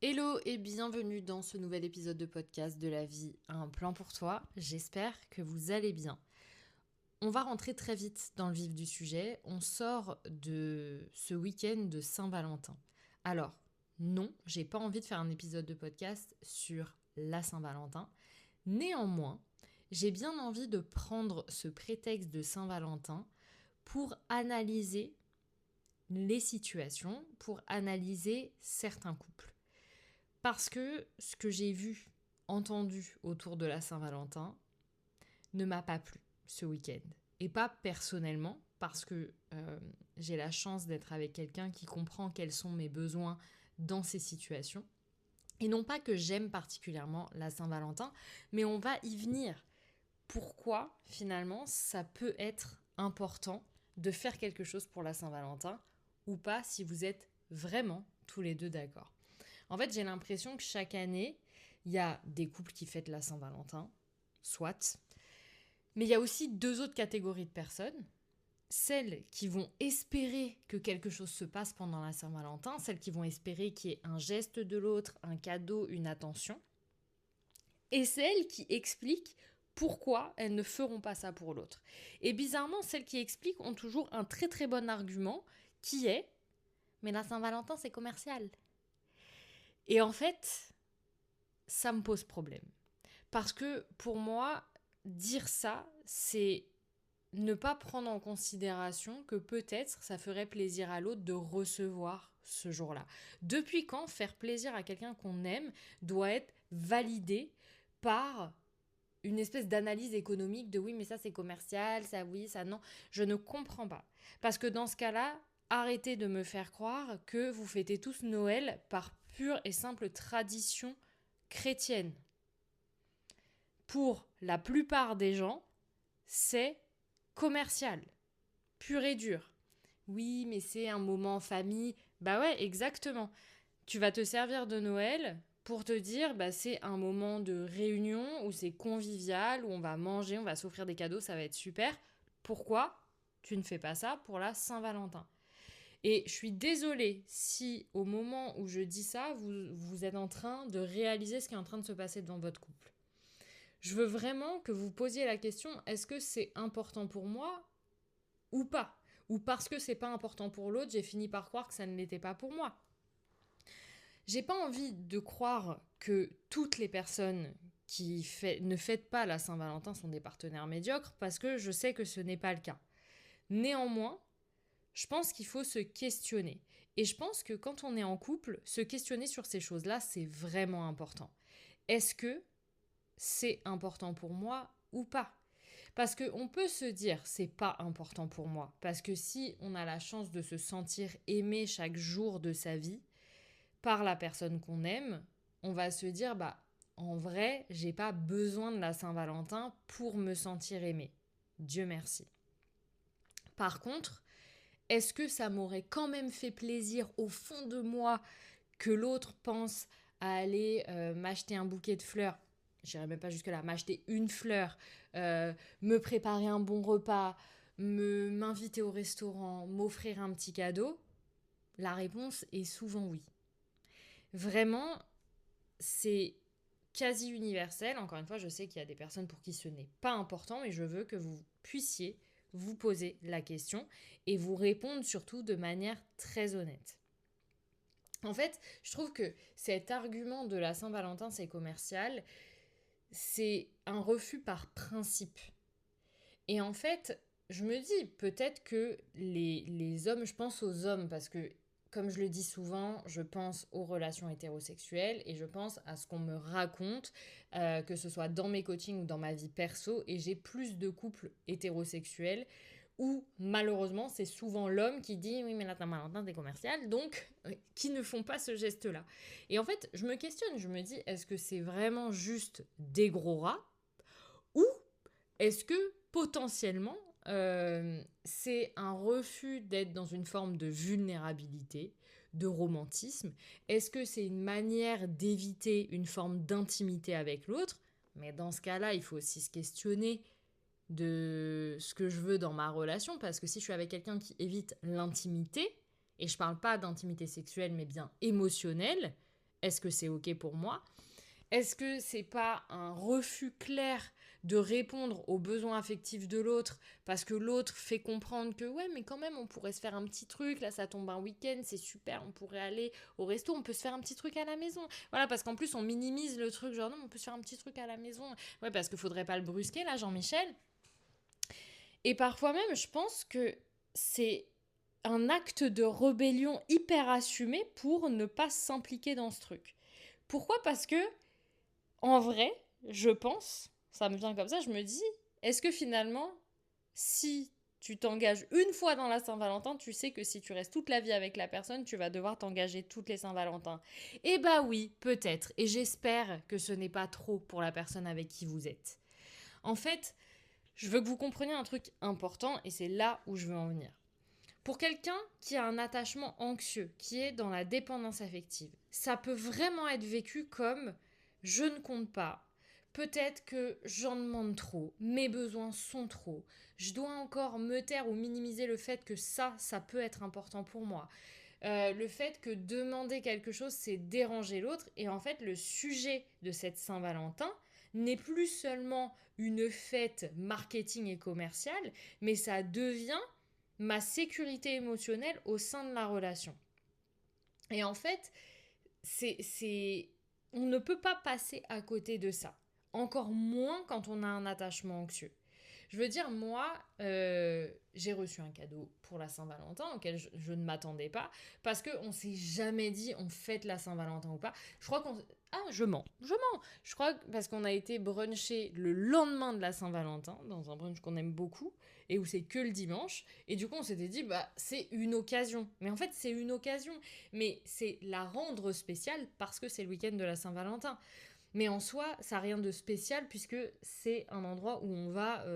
Hello et bienvenue dans ce nouvel épisode de podcast de la vie un plan pour toi. J'espère que vous allez bien. On va rentrer très vite dans le vif du sujet. On sort de ce week-end de Saint-Valentin. Alors, non, j'ai pas envie de faire un épisode de podcast sur la Saint-Valentin. Néanmoins, j'ai bien envie de prendre ce prétexte de Saint-Valentin pour analyser les situations, pour analyser certains couples. Parce que ce que j'ai vu, entendu autour de la Saint-Valentin ne m'a pas plu ce week-end. Et pas personnellement, parce que j'ai la chance d'être avec quelqu'un qui comprend quels sont mes besoins dans ces situations. Et non pas que j'aime particulièrement la Saint-Valentin, mais on va y venir. Pourquoi, finalement, ça peut être important de faire quelque chose pour la Saint-Valentin ou pas si vous êtes vraiment tous les deux d'accord. En fait, j'ai l'impression que chaque année, il y a des couples qui fêtent la Saint-Valentin, soit, mais il y a aussi deux autres catégories de personnes. Celles qui vont espérer que quelque chose se passe pendant la Saint-Valentin, celles qui vont espérer qu'il y ait un geste de l'autre, un cadeau, une attention, et celles qui expliquent pourquoi elles ne feront pas ça pour l'autre. Et bizarrement, celles qui expliquent ont toujours un très très bon argument qui est « mais la Saint-Valentin c'est commercial ». Et en fait, ça me pose problème. Parce que pour moi, dire ça, c'est ne pas prendre en considération que peut-être ça ferait plaisir à l'autre de recevoir ce jour-là. Depuis quand faire plaisir à quelqu'un qu'on aime doit être validé par une espèce d'analyse économique de oui mais ça c'est commercial, ça oui, ça non. Je ne comprends pas. Parce que dans ce cas-là, arrêtez de me faire croire que vous fêtez tous Noël par pure et simple tradition chrétienne. Pour la plupart des gens, c'est commercial, pur et dur. Oui, mais c'est un moment en famille. Bah ouais, exactement. Tu vas te servir de Noël pour te dire, bah c'est un moment de réunion où c'est convivial, où on va manger, on va s'offrir des cadeaux, ça va être super. Pourquoi tu ne fais pas ça pour la Saint-Valentin ? Et je suis désolée si au moment où je dis ça, vous êtes en train de réaliser ce qui est en train de se passer dans votre couple. Je veux vraiment que vous posiez la question, est-ce que c'est important pour moi ou pas ? Ou parce que c'est pas important pour l'autre, j'ai fini par croire que ça ne l'était pas pour moi. J'ai pas envie de croire que toutes les personnes qui ne fêtent pas la Saint-Valentin sont des partenaires médiocres, parce que je sais que ce n'est pas le cas. Néanmoins, je pense qu'il faut se questionner. Et je pense que quand on est en couple, se questionner sur ces choses-là, c'est vraiment important. Est-ce que c'est important pour moi ou pas ? Parce qu'on peut se dire c'est pas important pour moi. Parce que si on a la chance de se sentir aimé chaque jour de sa vie par la personne qu'on aime, on va se dire bah en vrai, j'ai pas besoin de la Saint-Valentin pour me sentir aimé. Dieu merci. Par contre, est-ce que ça m'aurait quand même fait plaisir au fond de moi que l'autre pense à aller m'acheter un bouquet de fleurs ? J'irai même pas jusque-là, m'acheter une fleur, me préparer un bon repas, m'inviter au restaurant, m'offrir un petit cadeau ? La réponse est souvent oui. Vraiment, c'est quasi universel. Encore une fois, je sais qu'il y a des personnes pour qui ce n'est pas important, mais je veux que vous puissiez vous poser la question et vous répondre surtout de manière très honnête. En fait, je trouve que cet argument de la Saint-Valentin, c'est commercial, c'est un refus par principe. Et en fait, je me dis peut-être que les hommes, je pense aux hommes parce que comme je le dis souvent, je pense aux relations hétérosexuelles et je pense à ce qu'on me raconte, que ce soit dans mes coachings ou dans ma vie perso, et j'ai plus de couples hétérosexuels où malheureusement c'est souvent l'homme qui dit oui mais la Saint-Valentin c'est commercial, donc qui ne font pas ce geste-là. Et en fait je me questionne, je me dis est-ce que c'est vraiment juste des gros rats ou est-ce que potentiellement c'est un refus d'être dans une forme de vulnérabilité, de romantisme? Est-ce que c'est une manière d'éviter une forme d'intimité avec l'autre? Mais dans ce cas-là, il faut aussi se questionner de ce que je veux dans ma relation, parce que si je suis avec quelqu'un qui évite l'intimité, et je parle pas d'intimité sexuelle, mais bien émotionnelle, est-ce que c'est OK pour moi ? Est-ce que c'est pas un refus clair de répondre aux besoins affectifs de l'autre parce que l'autre fait comprendre que ouais mais quand même on pourrait se faire un petit truc, là ça tombe un week-end, c'est super, on pourrait aller au resto, on peut se faire un petit truc à la maison. Voilà, parce qu'en plus on minimise le truc, genre non on peut se faire un petit truc à la maison. Ouais, parce qu'il faudrait pas le brusquer là, Jean-Michel. Et parfois même je pense que c'est un acte de rébellion hyper assumé pour ne pas s'impliquer dans ce truc. Pourquoi ? Parce que en vrai, je pense, ça me vient comme ça, je me dis, est-ce que finalement, si tu t'engages une fois dans la Saint-Valentin, tu sais que si tu restes toute la vie avec la personne, tu vas devoir t'engager toutes les Saint-Valentin. Eh bah oui, peut-être. Et j'espère que ce n'est pas trop pour la personne avec qui vous êtes. En fait, je veux que vous compreniez un truc important et c'est là où je veux en venir. Pour quelqu'un qui a un attachement anxieux, qui est dans la dépendance affective, ça peut vraiment être vécu comme je ne compte pas. Peut-être que j'en demande trop, mes besoins sont trop. Je dois encore me taire ou minimiser le fait que ça peut être important pour moi. Le fait que demander quelque chose, c'est déranger l'autre. Et en fait, le sujet de cette Saint-Valentin n'est plus seulement une fête marketing et commerciale, mais ça devient ma sécurité émotionnelle au sein de la relation. Et en fait, on ne peut pas passer à côté de ça. Encore moins quand on a un attachement anxieux. Je veux dire, moi, j'ai reçu un cadeau pour la Saint-Valentin auquel je ne m'attendais pas parce qu'on ne s'est jamais dit on fête la Saint-Valentin ou pas. Je crois qu'on... Ah, je mens. Je crois que parce qu'on a été brunché le lendemain de la Saint-Valentin dans un brunch qu'on aime beaucoup et où c'est que le dimanche. Et du coup, on s'était dit, bah, c'est une occasion. Mais en fait, c'est une occasion. Mais c'est la rendre spéciale parce que c'est le week-end de la Saint-Valentin. Mais en soi, ça n'a rien de spécial puisque c'est un endroit où on va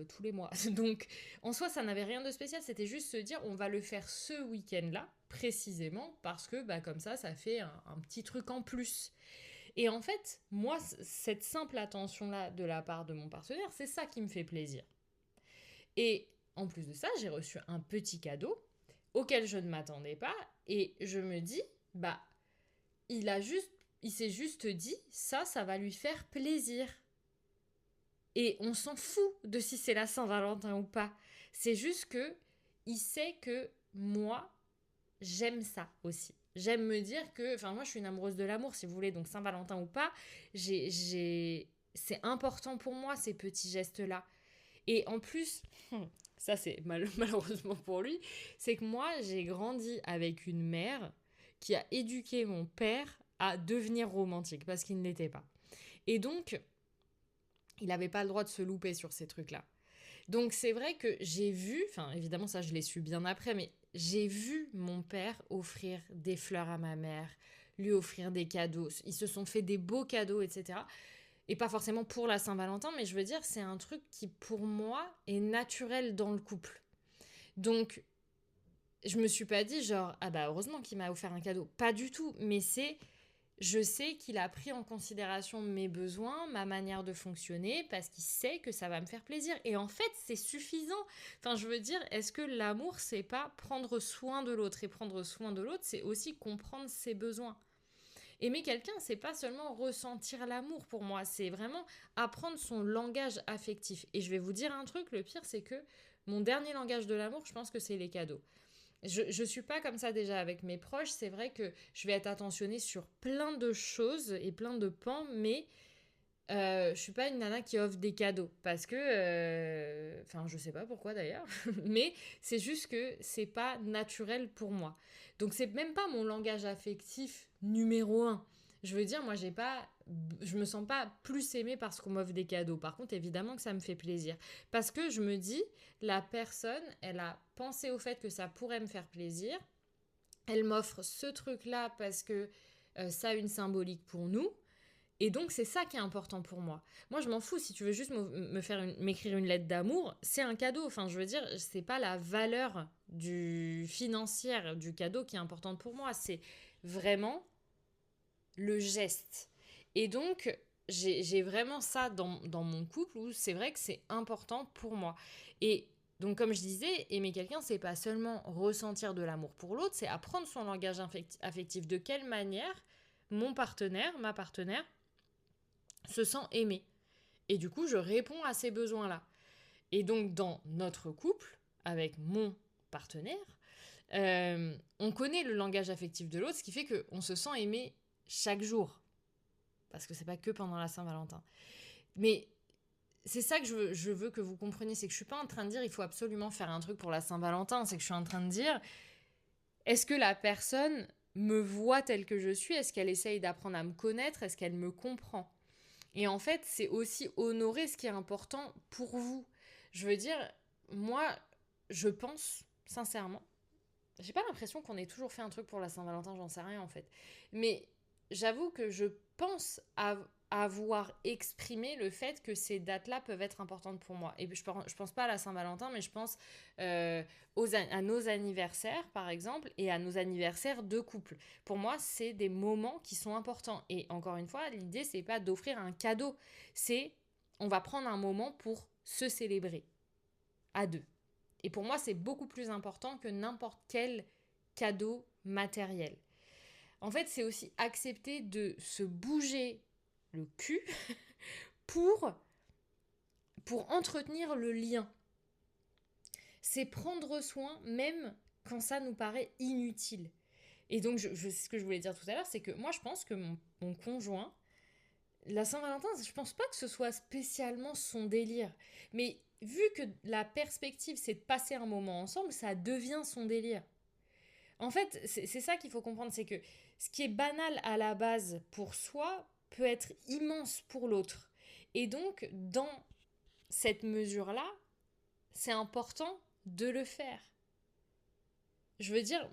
tous les mois. Donc, en soi, ça n'avait rien de spécial. C'était juste se dire, on va le faire ce week-end-là, précisément, parce que bah, comme ça fait un petit truc en plus. Et en fait, moi, cette simple attention-là de la part de mon partenaire, c'est ça qui me fait plaisir. Et en plus de ça, j'ai reçu un petit cadeau auquel je ne m'attendais pas. Et je me dis, bah, il s'est juste dit, ça va lui faire plaisir. Et on s'en fout de si c'est la Saint-Valentin ou pas. C'est juste que il sait que moi, j'aime ça aussi. J'aime me dire que... Enfin, moi, je suis une amoureuse de l'amour, si vous voulez. Donc, Saint-Valentin ou pas, c'est important pour moi, ces petits gestes-là. Et en plus, ça, c'est malheureusement pour lui, c'est que moi, j'ai grandi avec une mère qui a éduqué mon père à devenir romantique, parce qu'il ne l'était pas. Et donc, il n'avait pas le droit de se louper sur ces trucs-là. Donc c'est vrai que j'ai vu, enfin évidemment ça je l'ai su bien après, mais j'ai vu mon père offrir des fleurs à ma mère, lui offrir des cadeaux. Ils se sont fait des beaux cadeaux, etc. Et pas forcément pour la Saint-Valentin, mais je veux dire, c'est un truc qui pour moi est naturel dans le couple. Donc je me suis pas dit genre, ah bah heureusement qu'il m'a offert un cadeau. Pas du tout, mais c'est... Je sais qu'il a pris en considération mes besoins, ma manière de fonctionner, parce qu'il sait que ça va me faire plaisir. Et en fait, c'est suffisant. Enfin, je veux dire, est-ce que l'amour, c'est pas prendre soin de l'autre ? Et prendre soin de l'autre, c'est aussi comprendre ses besoins. Aimer quelqu'un, c'est pas seulement ressentir l'amour pour moi, c'est vraiment apprendre son langage affectif. Et je vais vous dire un truc, le pire, c'est que mon dernier langage de l'amour, je pense que c'est les cadeaux. Je suis pas comme ça déjà avec mes proches. C'est vrai que je vais être attentionnée sur plein de choses et plein de pans, mais je suis pas une nana qui offre des cadeaux parce que, enfin, je sais pas pourquoi d'ailleurs, mais c'est juste que c'est pas naturel pour moi. Donc c'est même pas mon langage affectif numéro un. Je veux dire, moi, je me sens pas plus aimée parce qu'on m'offre des cadeaux. Par contre, évidemment que ça me fait plaisir. Parce que je me dis, la personne, elle a pensé au fait que ça pourrait me faire plaisir. Elle m'offre ce truc-là parce que ça a une symbolique pour nous. Et donc, c'est ça qui est important pour moi. Moi, je m'en fous. Si tu veux juste m'écrire une lettre d'amour, c'est un cadeau. Enfin, je veux dire, c'est pas la valeur financière du cadeau qui est importante pour moi. C'est vraiment le geste. Et donc, j'ai vraiment ça dans mon couple où c'est vrai que c'est important pour moi. Et donc, comme je disais, aimer quelqu'un, c'est pas seulement ressentir de l'amour pour l'autre, c'est apprendre son langage affectif. De quelle manière mon partenaire, ma partenaire, se sent aimé. Et du coup, je réponds à ces besoins-là. Et donc, dans notre couple, avec mon partenaire, on connaît le langage affectif de l'autre, ce qui fait qu'on se sent aimé chaque jour. Parce que c'est pas que pendant la Saint-Valentin. Mais c'est ça que je veux que vous compreniez, c'est que je suis pas en train de dire il faut absolument faire un truc pour la Saint-Valentin, c'est que je suis en train de dire est-ce que la personne me voit telle que je suis, est-ce qu'elle essaye d'apprendre à me connaître, est-ce qu'elle me comprend? Et en fait, c'est aussi honorer ce qui est important pour vous. Je veux dire, moi, je pense sincèrement, j'ai pas l'impression qu'on ait toujours fait un truc pour la Saint-Valentin, j'en sais rien en fait. Mais j'avoue que je pense avoir exprimé le fait que ces dates-là peuvent être importantes pour moi. Et je pense pas à la Saint-Valentin, mais je pense à nos anniversaires, par exemple, et à nos anniversaires de couple. Pour moi, c'est des moments qui sont importants. Et encore une fois, l'idée, c'est pas d'offrir un cadeau. C'est, on va prendre un moment pour se célébrer à deux. Et pour moi, c'est beaucoup plus important que n'importe quel cadeau matériel. En fait, c'est aussi accepter de se bouger le cul pour entretenir le lien. C'est prendre soin même quand ça nous paraît inutile. Et donc, ce que je voulais dire tout à l'heure, c'est que moi, je pense que mon conjoint, la Saint-Valentin, je pense pas que ce soit spécialement son délire. Mais vu que la perspective, c'est de passer un moment ensemble, ça devient son délire. En fait, c'est ça qu'il faut comprendre, c'est que ce qui est banal à la base pour soi peut être immense pour l'autre. Et donc, dans cette mesure-là, c'est important de le faire. Je veux dire,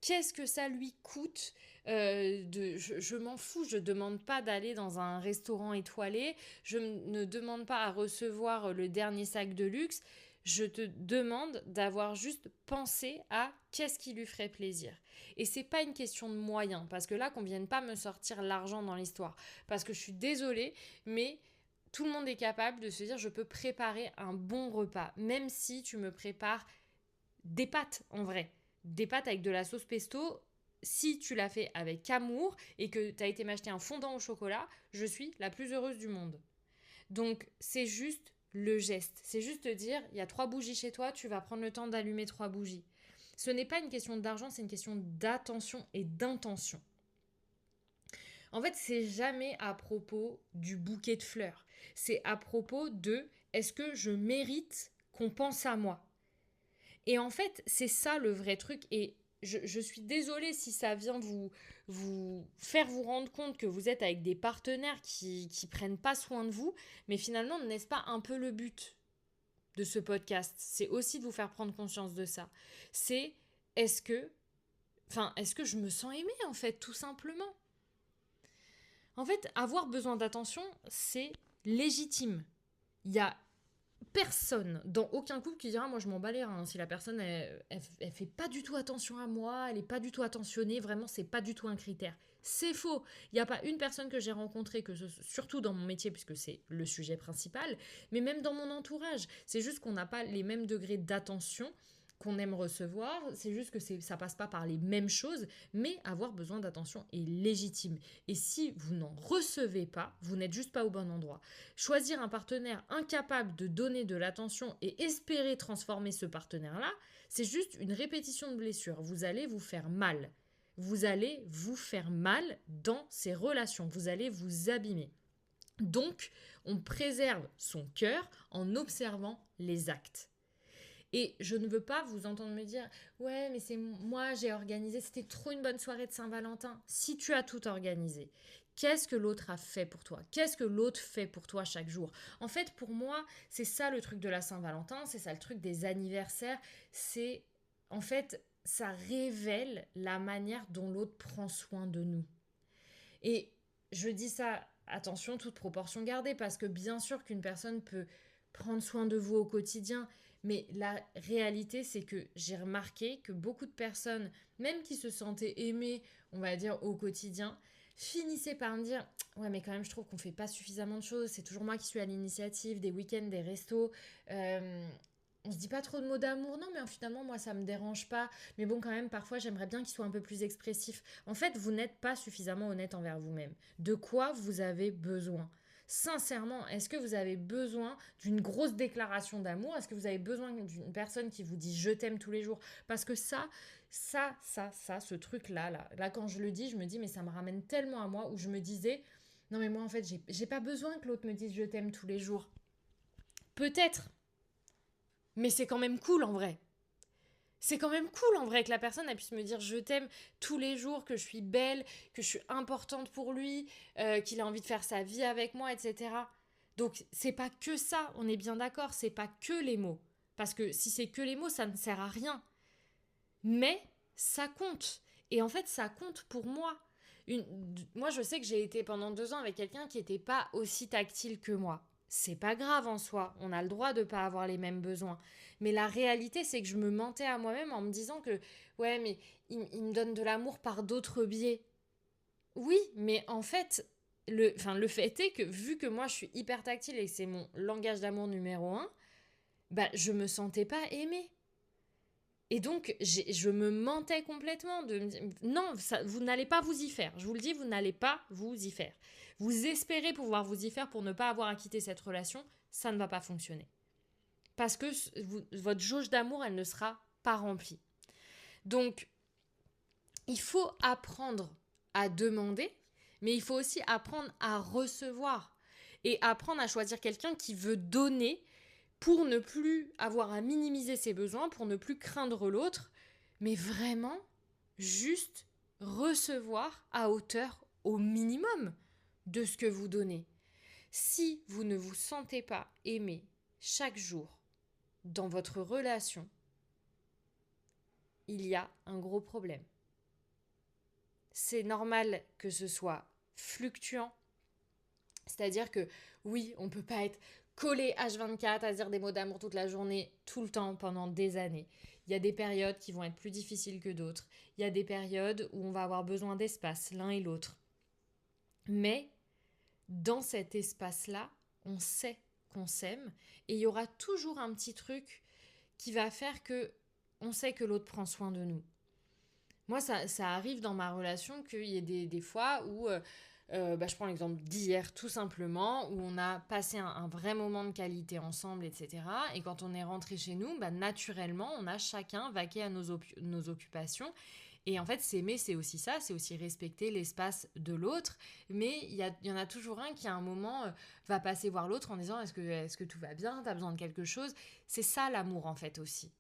qu'est-ce que ça lui coûte je m'en fous, je ne demande pas d'aller dans un restaurant étoilé, je ne demande pas à recevoir le dernier sac de luxe, je te demande d'avoir juste pensé à qu'est-ce qui lui ferait plaisir. Et c'est pas une question de moyens, parce que là, qu'on vienne pas me sortir l'argent dans l'histoire, parce que je suis désolée, mais tout le monde est capable de se dire je peux préparer un bon repas, même si tu me prépares des pâtes en vrai. Des pâtes avec de la sauce pesto, si tu l'as fait avec amour et que tu as été m'acheter un fondant au chocolat, je suis la plus heureuse du monde. Donc c'est juste le geste. C'est juste te dire, il y a 3 bougies chez toi, tu vas prendre le temps d'allumer 3 bougies. Ce n'est pas une question d'argent, c'est une question d'attention et d'intention. En fait, c'est jamais à propos du bouquet de fleurs. C'est à propos de est-ce que je mérite qu'on pense à moi? Et en fait, c'est ça le vrai truc. Et je suis désolée si ça vient vous faire vous rendre compte que vous êtes avec des partenaires qui prennent pas soin de vous. Mais finalement, n'est-ce pas un peu le but de ce podcast? C'est aussi de vous faire prendre conscience de ça. C'est est-ce que, est-ce que je me sens aimée en fait, tout simplement? En fait, avoir besoin d'attention, c'est légitime. Il y a personne dans aucun couple qui dira moi je m'en bats les reins. Si la personne elle fait pas du tout attention à moi, elle est pas du tout attentionnée, vraiment c'est pas du tout un critère. C'est faux. Il n'y a pas une personne que j'ai rencontrée, surtout dans mon métier puisque c'est le sujet principal, mais même dans mon entourage. C'est juste qu'on n'a pas les mêmes degrés d'attention qu'on aime recevoir, c'est juste que ça passe pas par les mêmes choses, mais avoir besoin d'attention est légitime. Et si vous n'en recevez pas, vous n'êtes juste pas au bon endroit. Choisir un partenaire incapable de donner de l'attention et espérer transformer ce partenaire-là, c'est juste une répétition de blessures. Vous allez vous faire mal. Vous allez vous faire mal dans ces relations. Vous allez vous abîmer. Donc, on préserve son cœur en observant les actes. Et je ne veux pas vous entendre me dire « Ouais, mais c'est moi, j'ai organisé, c'était trop une bonne soirée de Saint-Valentin. » Si tu as tout organisé, qu'est-ce que l'autre a fait pour toi? Qu'est-ce que l'autre fait pour toi chaque jour? En fait, pour moi, c'est ça le truc de la Saint-Valentin, c'est ça le truc des anniversaires. C'est, en fait, ça révèle la manière dont l'autre prend soin de nous. Et je dis ça, attention, toute proportion gardée, parce que bien sûr qu'une personne peut prendre soin de vous au quotidien, mais la réalité, c'est que j'ai remarqué que beaucoup de personnes, même qui se sentaient aimées, on va dire, au quotidien, finissaient par me dire « Ouais, mais quand même, je trouve qu'on fait pas suffisamment de choses. C'est toujours moi qui suis à l'initiative, des week-ends, des restos. on se dit pas trop de mots d'amour. Non, mais finalement, moi, ça me dérange pas. Mais bon, quand même, parfois, j'aimerais bien qu'il soit un peu plus expressif. En fait, vous n'êtes pas suffisamment honnête envers vous-même. De quoi vous avez besoin? Sincèrement, est-ce que vous avez besoin d'une grosse déclaration d'amour? Est-ce que vous avez besoin d'une personne qui vous dit je t'aime tous les jours? Parce que ce truc-là, là, quand je le dis, je me dis, mais ça me ramène tellement à moi où je me disais, non, mais moi, en fait, j'ai pas besoin que l'autre me dise je t'aime tous les jours. Peut-être, mais c'est quand même cool en vrai. C'est quand même cool en vrai que la personne elle puisse me dire je t'aime tous les jours, que je suis belle, que je suis importante pour lui, qu'il a envie de faire sa vie avec moi, etc. Donc c'est pas que ça, on est bien d'accord, c'est pas que les mots. Parce que si c'est que les mots, ça ne sert à rien. Mais ça compte. Et en fait, ça compte pour moi. Moi, je sais que j'ai été pendant 2 ans avec quelqu'un qui n'était pas aussi tactile que moi. C'est pas grave en soi, on a le droit de pas avoir les mêmes besoins. Mais la réalité, c'est que je me mentais à moi-même en me disant que, ouais, mais il me donne de l'amour par d'autres biais. Oui, mais en fait, le fait est que vu que moi je suis hyper tactile et que c'est mon langage d'amour numéro un, bah je me sentais pas aimée. Et donc, je me mentais complètement de me dire, non, ça, vous n'allez pas vous y faire. Je vous le dis, vous n'allez pas vous y faire. Vous espérez pouvoir vous y faire pour ne pas avoir à quitter cette relation, ça ne va pas fonctionner. Parce que votre jauge d'amour, elle ne sera pas remplie. Donc, il faut apprendre à demander, mais il faut aussi apprendre à recevoir. Et apprendre à choisir quelqu'un qui veut donner pour ne plus avoir à minimiser ses besoins, pour ne plus craindre l'autre, mais vraiment juste recevoir à hauteur au minimum de ce que vous donnez. Si vous ne vous sentez pas aimé chaque jour dans votre relation, il y a un gros problème. C'est normal que ce soit fluctuant, c'est-à-dire que oui, on ne peut pas être collé H24 à dire des mots d'amour toute la journée, tout le temps, pendant des années. Il y a des périodes qui vont être plus difficiles que d'autres. Il y a des périodes où on va avoir besoin d'espace, l'un et l'autre. Mais dans cet espace-là, on sait qu'on s'aime et il y aura toujours un petit truc qui va faire que on sait que l'autre prend soin de nous. Moi, ça arrive dans ma relation qu'il y ait des fois où je prends l'exemple d'hier tout simplement, où on a passé un vrai moment de qualité ensemble, etc. Et quand on est rentré chez nous, naturellement, on a chacun vaqué à nos occupations. Et en fait, s'aimer, c'est aussi ça, c'est aussi respecter l'espace de l'autre. Mais il y en a toujours un qui, à un moment, va passer voir l'autre en disant est-ce que tout va bien, t'as besoin de quelque chose. C'est ça l'amour, en fait, aussi.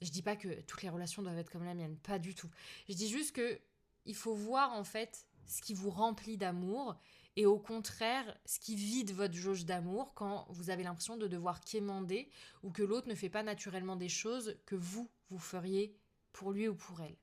Je dis pas que toutes les relations doivent être comme la mienne, pas du tout. Je dis juste que il faut voir, en fait, ce qui vous remplit d'amour et au contraire, ce qui vide votre jauge d'amour quand vous avez l'impression de devoir quémander ou que l'autre ne fait pas naturellement des choses que vous feriez pour lui ou pour elle.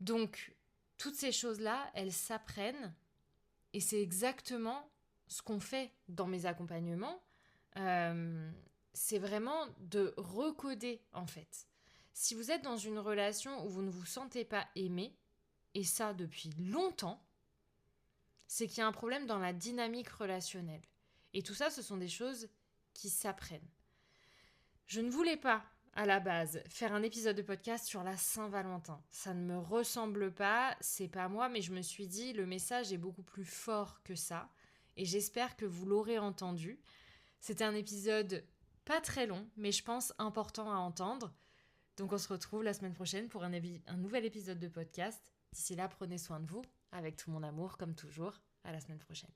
Donc, toutes ces choses-là, elles s'apprennent et c'est exactement ce qu'on fait dans mes accompagnements. C'est vraiment de recoder, en fait. Si vous êtes dans une relation où vous ne vous sentez pas aimé, et ça depuis longtemps, c'est qu'il y a un problème dans la dynamique relationnelle. Et tout ça, ce sont des choses qui s'apprennent. Je ne voulais pas, à la base, faire un épisode de podcast sur la Saint-Valentin. Ça ne me ressemble pas, c'est pas moi, mais je me suis dit, le message est beaucoup plus fort que ça. Et j'espère que vous l'aurez entendu. C'était un épisode pas très long, mais je pense important à entendre. Donc on se retrouve la semaine prochaine pour un nouvel épisode de podcast. D'ici là, prenez soin de vous, avec tout mon amour, comme toujours. À la semaine prochaine.